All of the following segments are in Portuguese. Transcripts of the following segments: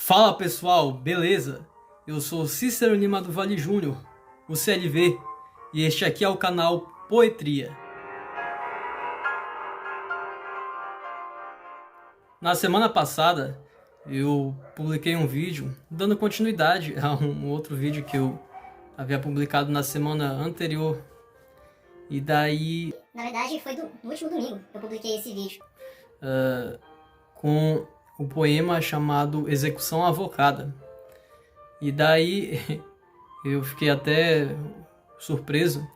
Fala pessoal, beleza? Eu sou Cícero Lima do Vale Júnior, o CLV, e este aqui é o canal Poetria. Na semana passada eu publiquei um vídeo dando continuidade a um outro vídeo que eu havia publicado na semana anterior. E daí... Na verdade foi no último domingo que eu publiquei esse vídeo. Com o poema chamado Execução Avocada. E daí eu fiquei até surpreso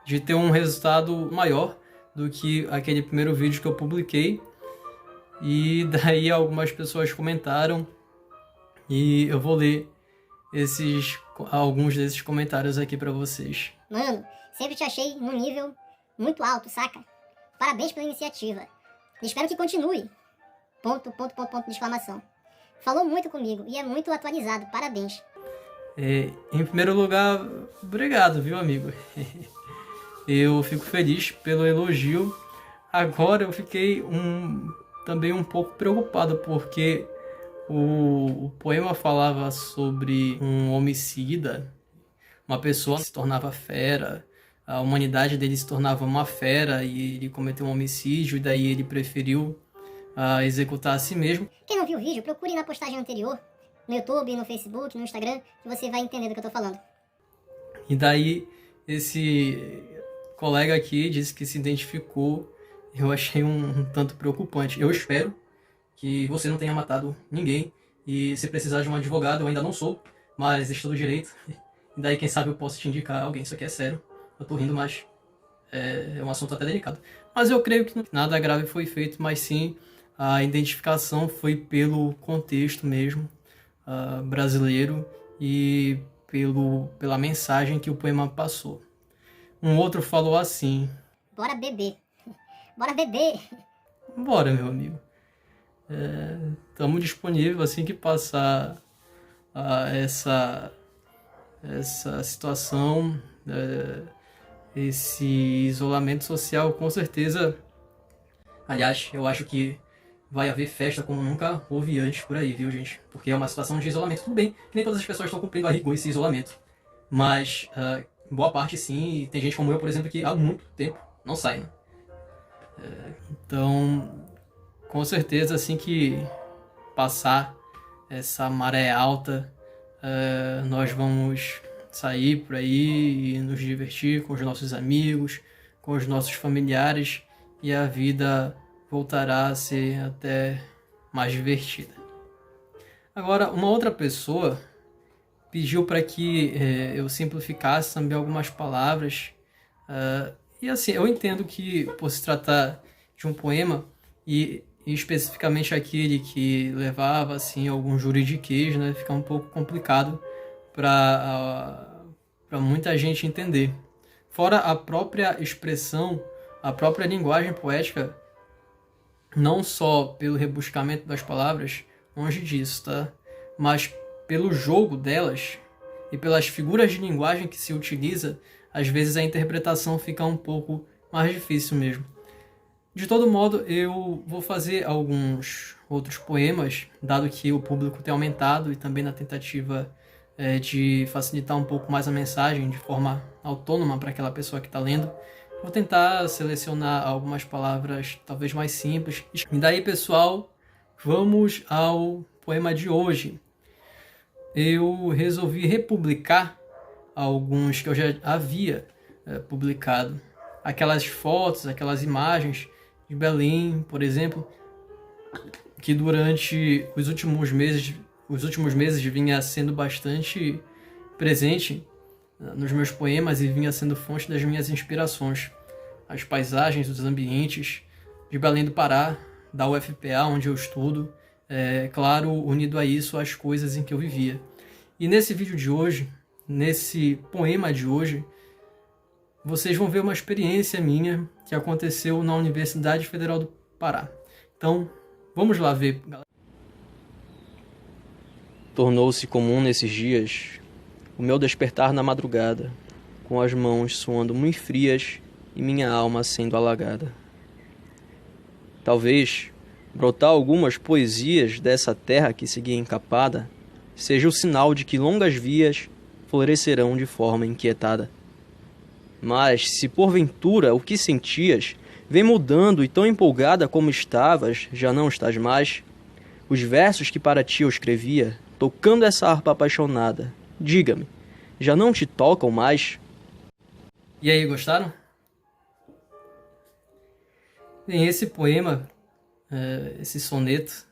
de ter um resultado maior do que aquele primeiro vídeo que eu publiquei. E daí algumas pessoas comentaram e eu vou ler alguns desses comentários aqui pra vocês. Mano, sempre te achei num nível muito alto, saca? Parabéns pela iniciativa. Espero que continue. Ponto de exclamação. Falou muito comigo e é muito atualizado, parabéns. Em primeiro lugar, obrigado, viu, amigo? Eu fico feliz pelo elogio. Agora eu fiquei também um pouco preocupado, porque o poema falava sobre um homicida, uma pessoa que se tornava fera, a humanidade dele se tornava uma fera e ele cometeu um homicídio, e daí ele preferiu executar a si mesmo. Quem não viu o vídeo, procure na postagem anterior, no YouTube, no Facebook, no Instagram, que você vai entender do que eu tô falando. E daí esse colega aqui disse que se identificou. Eu achei um tanto preocupante. Eu espero que você não tenha matado ninguém, e se precisar de um advogado, eu ainda não sou, mas estou no direito. E daí quem sabe eu posso te indicar alguém. Isso aqui é sério. Eu tô rindo, mas é um assunto até delicado. Mas eu creio que nada grave foi feito, mas sim a identificação foi pelo contexto mesmo brasileiro e pela mensagem que o poema passou. Um outro falou assim: bora beber. Bora beber. Bora, meu amigo. Estamos disponíveis assim que passar essa situação, esse isolamento social, com certeza. Aliás, eu acho que vai haver festa como nunca houve antes por aí, viu, gente? Porque é uma situação de isolamento. Tudo bem, nem todas as pessoas estão cumprindo a rigor esse isolamento, mas boa parte sim, e tem gente como eu, por exemplo, que há muito tempo não sai, né? Então, com certeza, assim que passar essa maré alta, nós vamos sair por aí e nos divertir com os nossos amigos, com os nossos familiares, e a vida voltará a ser até mais divertida. Agora, uma outra pessoa pediu para que eu simplificasse também algumas palavras. E assim, eu entendo que, por se tratar de um poema, e especificamente aquele que levava assim algum juridiquês, né, fica um pouco complicado para muita gente entender. Fora a própria expressão, a própria linguagem poética, não só pelo rebuscamento das palavras, longe disso, tá? Mas pelo jogo delas e pelas figuras de linguagem que se utiliza, às vezes a interpretação fica um pouco mais difícil mesmo. De todo modo, eu vou fazer alguns outros poemas, dado que o público tem aumentado, e também na tentativa de facilitar um pouco mais a mensagem de forma autônoma para aquela pessoa que está lendo. Vou tentar selecionar algumas palavras talvez mais simples. E daí, pessoal, vamos ao poema de hoje. Eu resolvi republicar alguns que eu já havia publicado. Aquelas fotos, aquelas imagens de Belém, por exemplo, que durante os últimos meses vinha sendo bastante presente nos meus poemas e vinha sendo fonte das minhas inspirações. As paisagens, os ambientes de Belém do Pará, da UFPA, onde eu estudo, claro, unido a isso as coisas em que eu vivia. E nesse vídeo de hoje, nesse poema de hoje, vocês vão ver uma experiência minha que aconteceu na Universidade Federal do Pará. Então, vamos lá ver, galera. Tornou-se comum nesses dias o meu despertar na madrugada, com as mãos suando muito frias e minha alma sendo alagada. Talvez brotar algumas poesias dessa terra que seguia encapada, seja o sinal de que longas vias florescerão de forma inquietada. Mas, se porventura o que sentias vem mudando e tão empolgada como estavas, já não estás mais, os versos que para ti eu escrevia, tocando essa harpa apaixonada, diga-me, já não te tocam mais? E aí, gostaram? Bem, esse poema, esse soneto,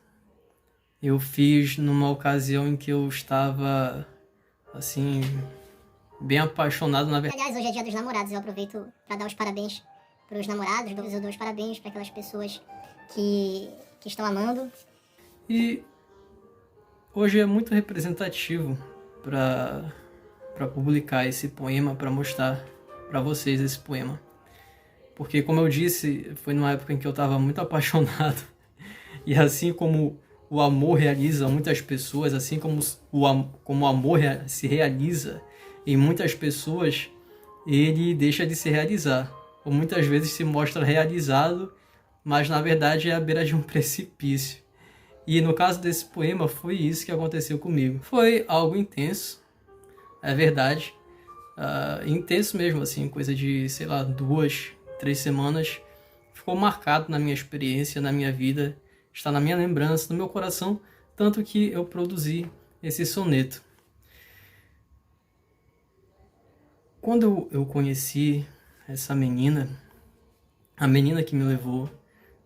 eu fiz numa ocasião em que eu estava, assim, bem apaixonado, na verdade. Aliás, hoje é dia dos namorados, eu aproveito para dar os parabéns para os namorados, eu dou os parabéns para aquelas pessoas que estão amando. E hoje é muito representativo para publicar esse poema, para mostrar para vocês esse poema. Porque, como eu disse, foi numa época em que eu estava muito apaixonado. E assim como o amor realiza muitas pessoas, assim como o amor se realiza em muitas pessoas, ele deixa de se realizar. Ou muitas vezes se mostra realizado, mas na verdade é à beira de um precipício. E no caso desse poema foi isso que aconteceu comigo. Foi algo intenso, é verdade. Intenso mesmo, assim, coisa de, 2, 3 semanas. Ficou marcado na minha experiência, na minha vida, está na minha lembrança, no meu coração, tanto que eu produzi esse soneto. Quando eu conheci essa menina, a menina que me levou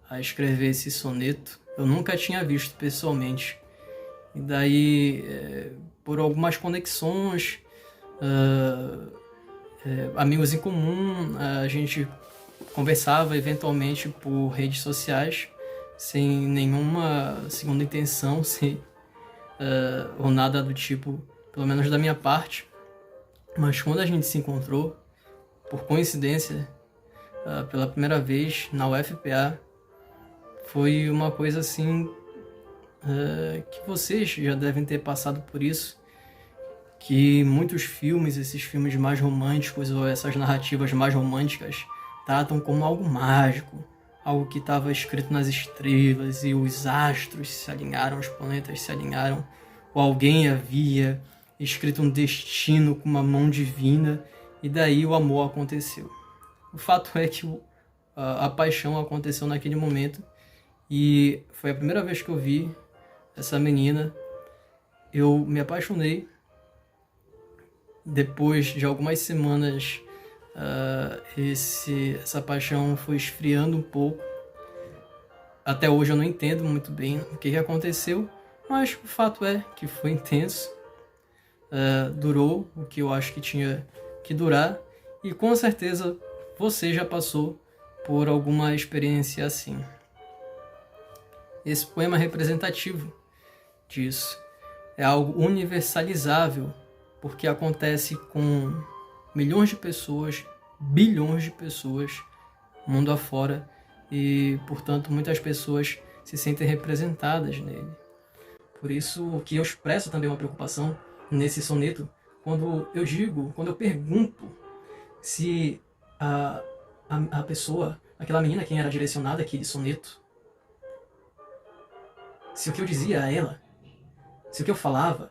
a escrever esse soneto, eu nunca tinha visto pessoalmente. E daí, por algumas conexões, amigos em comum, a gente conversava eventualmente por redes sociais, sem nenhuma segunda intenção, ou nada do tipo, pelo menos da minha parte. Mas quando a gente se encontrou, por coincidência, pela primeira vez na UFPA, foi uma coisa assim que vocês já devem ter passado por isso, que muitos filmes, esses filmes mais românticos ou essas narrativas mais românticas, tratam como algo mágico, algo que estava escrito nas estrelas e os astros se alinharam, os planetas se alinharam, ou alguém havia escrito um destino com uma mão divina e daí o amor aconteceu. O fato é que a paixão aconteceu naquele momento e foi a primeira vez que eu vi essa menina. Eu me apaixonei. Depois de algumas semanas, essa paixão foi esfriando um pouco. Até hoje eu não entendo muito bem o que aconteceu, mas o fato é que foi intenso. Durou o que eu acho que tinha que durar e com certeza você já passou por alguma experiência assim. Esse poema é representativo disso. É algo universalizável, porque acontece com milhões de pessoas, bilhões de pessoas, mundo afora, e, portanto, muitas pessoas se sentem representadas nele. Por isso que eu expresso também uma preocupação nesse soneto, quando eu pergunto se a pessoa, aquela menina a quem era direcionado aquele soneto, se o que eu dizia a ela, se o que eu falava,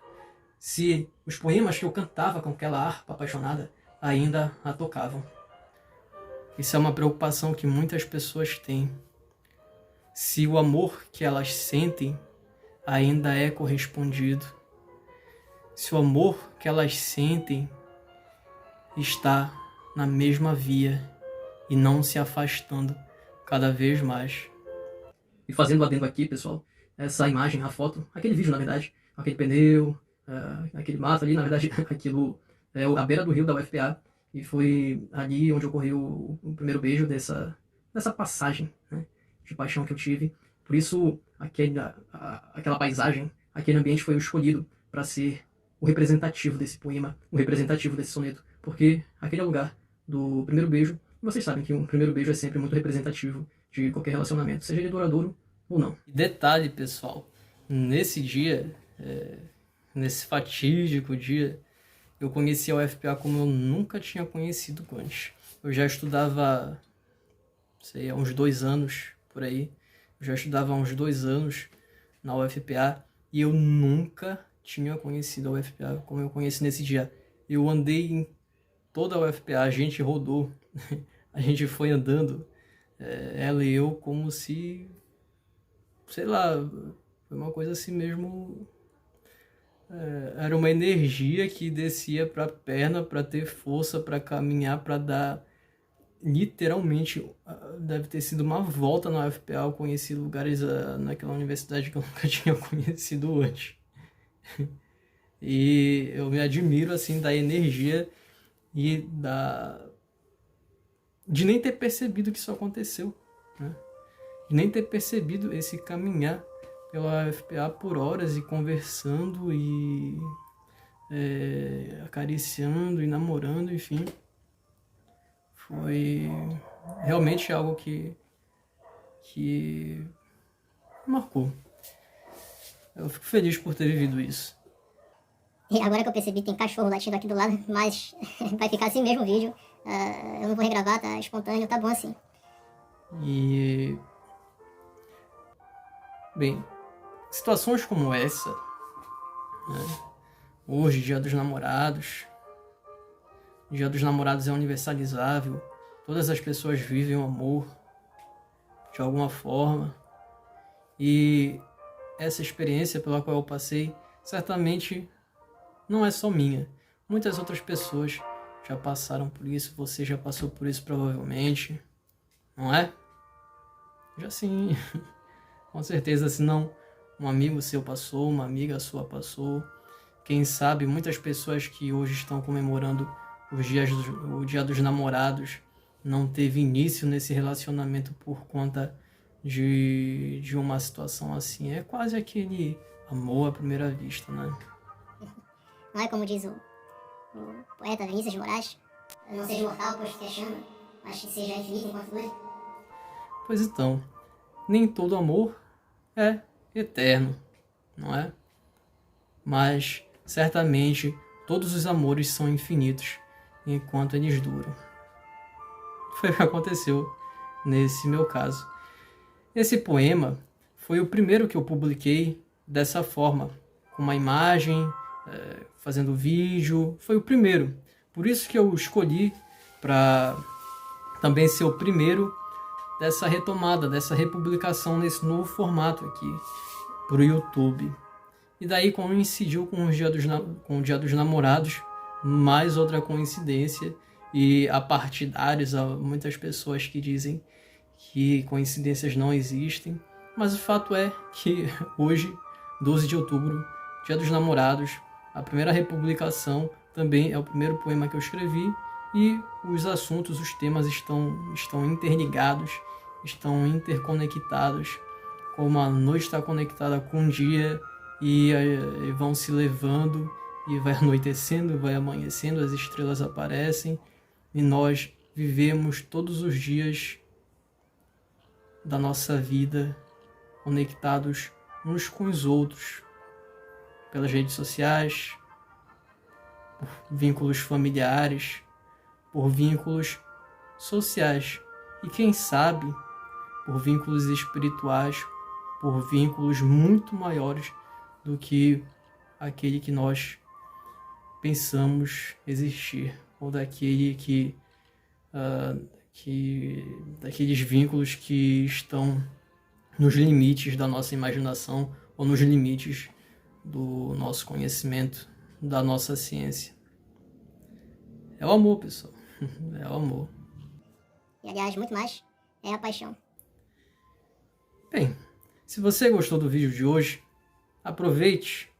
se os poemas que eu cantava com aquela harpa apaixonada ainda a tocavam. Isso é uma preocupação que muitas pessoas têm. Se o amor que elas sentem ainda é correspondido. Se o amor que elas sentem está na mesma via e não se afastando cada vez mais. E fazendo adendo aqui, pessoal, essa imagem, a foto, aquele vídeo, na verdade, aquele pneu, aquele mato ali, na verdade, aquilo é a beira do rio da UFPA, e foi ali onde ocorreu o primeiro beijo dessa passagem, né, de paixão que eu tive. Por isso, aquela paisagem, aquele ambiente foi o escolhido para ser o representativo desse poema, o representativo desse soneto, porque aquele é o lugar do primeiro beijo. Vocês sabem que um primeiro beijo é sempre muito representativo de qualquer relacionamento, seja ele duradouro ou não. Detalhe, pessoal, nesse dia, nesse fatídico dia, eu conheci a UFPA como eu nunca tinha conhecido antes. Eu já estudava, há uns 2 anos, por aí, Eu já estudava há uns 2 anos na UFPA e eu nunca tinha conhecido a UFPA como eu conheci nesse dia. Eu andei em toda a UFPA, a gente rodou, a gente foi andando, ela e eu, como se, sei lá, foi uma coisa assim mesmo. Era uma energia que descia para a perna para ter força para caminhar, para dar literalmente, deve ter sido uma volta na UFPA. Eu conheci lugares naquela universidade que eu nunca tinha conhecido antes. E eu me admiro assim da energia e de nem ter percebido que isso aconteceu, né? De nem ter percebido esse caminhar pela UFPA por horas e conversando e acariciando e namorando, enfim. Foi realmente algo que marcou. Eu fico feliz por ter vivido isso. E agora que eu percebi, tem cachorro latindo aqui do lado, mas vai ficar assim mesmo o vídeo. Eu não vou regravar, tá espontâneo, tá bom assim. E... bem, situações como essa, né? Hoje, Dia dos Namorados. Dia dos Namorados é universalizável. Todas as pessoas vivem o amor de alguma forma. E essa experiência pela qual eu passei, certamente não é só minha. Muitas outras pessoas já passaram por isso. Você já passou por isso provavelmente. Não é? Já sim. Com certeza, se não, um amigo seu passou, uma amiga sua passou. Quem sabe muitas pessoas que hoje estão comemorando o Dia dos Namorados não teve início nesse relacionamento por conta de uma situação assim. É quase aquele amor à primeira vista, né? Não é como diz o poeta Vinícius de Moraes: não seja mortal, pois te chama, mas que seja infinito enquanto dure. Pois então, nem todo amor é eterno, não é? Mas certamente todos os amores são infinitos enquanto eles duram. Foi o que aconteceu nesse meu caso. Esse poema foi o primeiro que eu publiquei dessa forma, com uma imagem, fazendo vídeo. Foi o primeiro. Por isso que eu escolhi para também ser o primeiro dessa retomada, dessa republicação nesse novo formato aqui para o YouTube. E daí coincidiu com o Dia dos Namorados, mais outra coincidência. E há partidários, há muitas pessoas que dizem que coincidências não existem. Mas o fato é que hoje, 12 de outubro, Dia dos Namorados, a primeira republicação, também é o primeiro poema que eu escrevi. E os assuntos, os temas estão interligados, estão interconectados, como a noite está conectada com o dia, e vão se levando, e vai anoitecendo, vai amanhecendo, as estrelas aparecem, e nós vivemos todos os dias da nossa vida conectados uns com os outros, pelas redes sociais, por vínculos familiares, por vínculos sociais e, quem sabe, por vínculos espirituais, por vínculos muito maiores do que aquele que nós pensamos existir, ou daquele daqueles vínculos que estão nos limites da nossa imaginação ou nos limites do nosso conhecimento, da nossa ciência. É o amor, pessoal. É o amor. E, aliás, muito mais é a paixão. Bem, se você gostou do vídeo de hoje, aproveite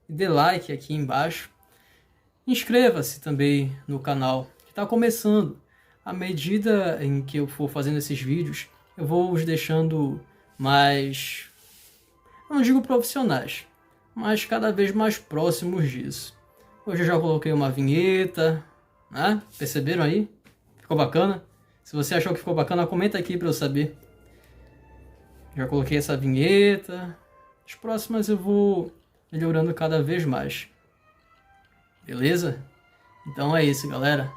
e dê like aqui embaixo. Inscreva-se também no canal, que está começando. À medida em que eu for fazendo esses vídeos, eu vou os deixando mais, não digo profissionais, mas cada vez mais próximos disso. Hoje eu já coloquei uma vinheta, né? Perceberam aí? Ficou bacana? Se você achou que ficou bacana, comenta aqui para eu saber. Já coloquei essa vinheta. As próximas eu vou melhorando cada vez mais. Beleza? Então é isso, galera.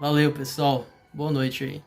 Valeu, pessoal. Boa noite aí.